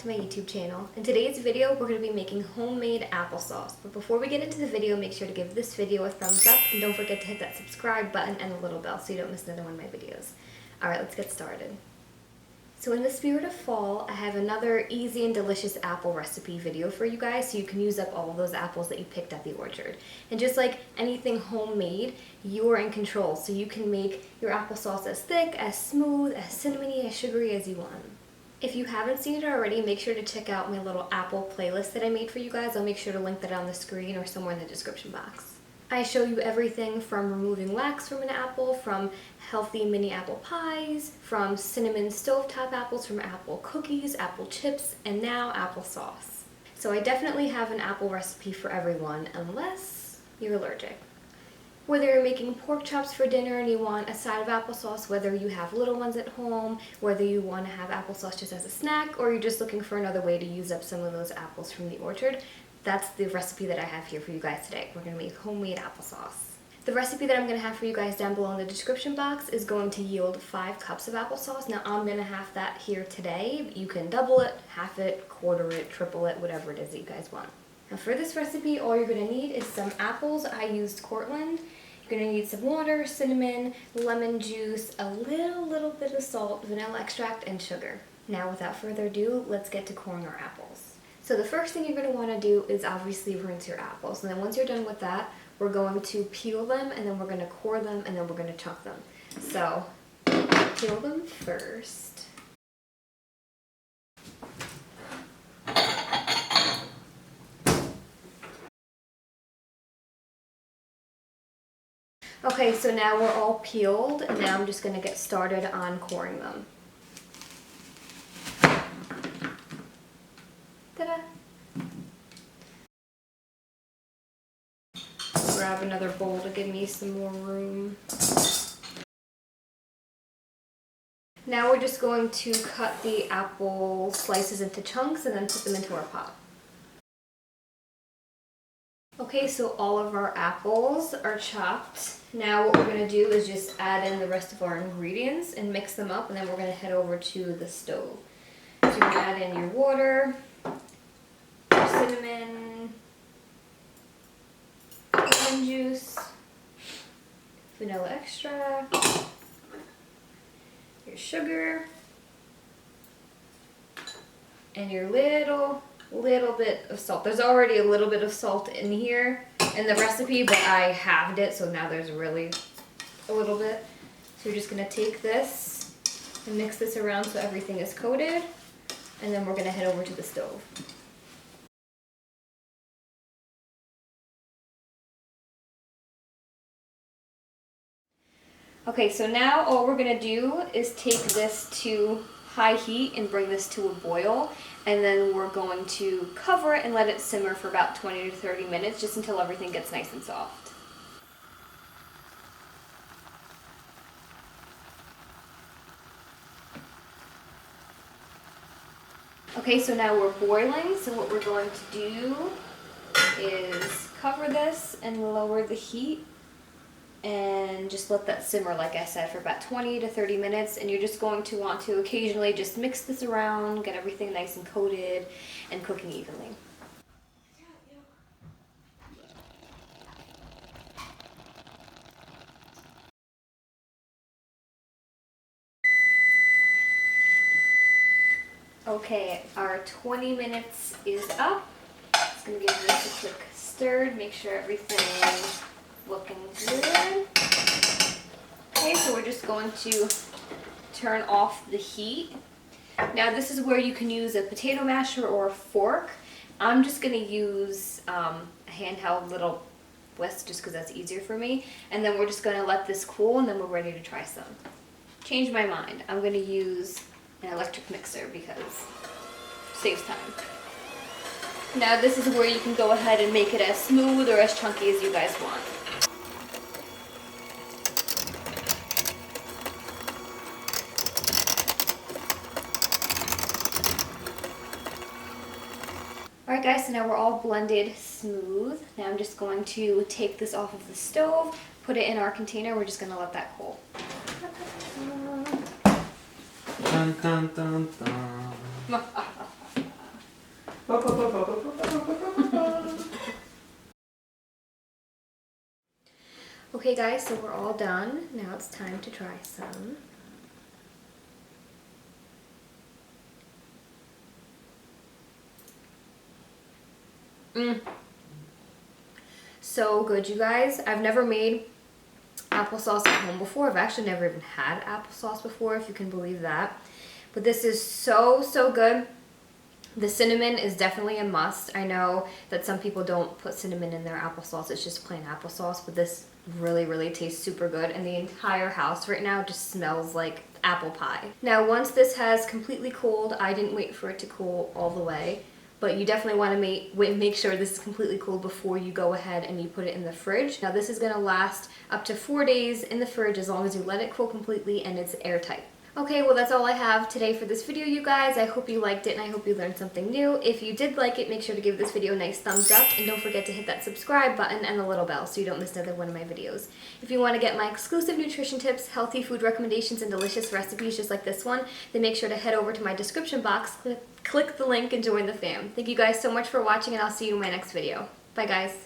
to my YouTube channel. In today's video, we're going to be making homemade applesauce. But before we get into the video, make sure to give this video a thumbs up and don't forget to hit that subscribe button and the little bell so you don't miss another one of my videos. Alright, let's get started. So in the spirit of fall, I have another easy and delicious apple recipe video for you guys so you can use up all of those apples that you picked at the orchard. And just like anything homemade, you're in control, so you can make your applesauce as thick, as smooth, as cinnamony, as sugary as you want. If you haven't seen it already, make sure to check out my little apple playlist that I made for you guys. I'll make sure to link that on the screen or somewhere in the description box. I show you everything from removing wax from an apple, from healthy mini apple pies, from cinnamon stovetop apples, from apple cookies, apple chips, and now applesauce. So I definitely have an apple recipe for everyone, unless you're allergic. Whether you're making pork chops for dinner and you want a side of applesauce, whether you have little ones at home, whether you want to have applesauce just as a snack, or you're just looking for another way to use up some of those apples from the orchard, that's the recipe that I have here for you guys today. We're going to make homemade applesauce. The recipe that I'm going to have for you guys down below in the description box is going to yield 5 cups of applesauce. Now I'm going to have that here today. You can double it, half it, quarter it, triple it, whatever it is that you guys want. Now for this recipe, all you're going to need is some apples. I used Cortland. You're going to need some water, cinnamon, lemon juice, a little bit of salt, vanilla extract, and sugar. Now without further ado, let's get to coring our apples. So the first thing you're going to want to do is obviously rinse your apples. And then once you're done with that, we're going to peel them, and then we're going to core them, and then we're going to chunk them. So peel them first. Okay, so now we're all peeled, and now I'm just going to get started on coring them. Ta-da! Grab another bowl to give me some more room. Now we're just going to cut the apple slices into chunks and then put them into our pot. Okay, so all of our apples are chopped. Now what we're going to do is just add in the rest of our ingredients and mix them up, and then we're going to head over to the stove. So you're going to add in your water, your cinnamon, lemon juice, vanilla extract, your sugar, and your little bit of salt. There's already a little bit of salt in here in the recipe, but I halved it, so now there's really a little bit. So you're just going to take this and mix this around so everything is coated, and then we're going to head over to the stove. Okay, so now all we're going to do is take this to high heat and bring this to a boil, and then we're going to cover it and let it simmer for about 20 to 30 minutes just until everything gets nice and soft. Okay, so now we're boiling, so what we're going to do is cover this and lower the heat and just let that simmer, like I said, for about 20 to 30 minutes. And you're just going to want to occasionally just mix this around, get everything nice and coated and cooking evenly. Okay, our 20 minutes is up. Just going to give this a quick stir, make sure everything's looking good. Okay, so we're just going to turn off the heat. Now this is where you can use a potato masher or a fork. I'm just going to use a handheld little whisk just because that's easier for me. And then we're just going to let this cool, and then we're ready to try some. Changed my mind. I'm going to use an electric mixer because it saves time. Now this is where you can go ahead and make it as smooth or as chunky as you guys want. Alright guys, so now we're all blended smooth. Now I'm just going to take this off of the stove, put it in our container. We're just going to let that cool. Dun, dun, dun, dun. Okay guys, so we're all done. Now it's time to try some. So good, you guys. I've never made applesauce at home before. I've actually never even had applesauce before, if you can believe that. But this is so, so good. The cinnamon is definitely a must. I know that some people don't put cinnamon in their applesauce. It's just plain applesauce, but this really, really tastes super good. And the entire house right now just smells like apple pie. Now, once this has completely cooled, I didn't wait for it to cool all the way, but you definitely want to make sure this is completely cooled before you go ahead and you put it in the fridge. Now, this is going to last up to 4 days in the fridge as long as you let it cool completely and it's airtight. Okay, well that's all I have today for this video, you guys. I hope you liked it and I hope you learned something new. If you did like it, make sure to give this video a nice thumbs up and don't forget to hit that subscribe button and the little bell so you don't miss another one of my videos. If you want to get my exclusive nutrition tips, healthy food recommendations, and delicious recipes just like this one, then make sure to head over to my description box, click the link, and join the fam. Thank you guys so much for watching and I'll see you in my next video. Bye guys.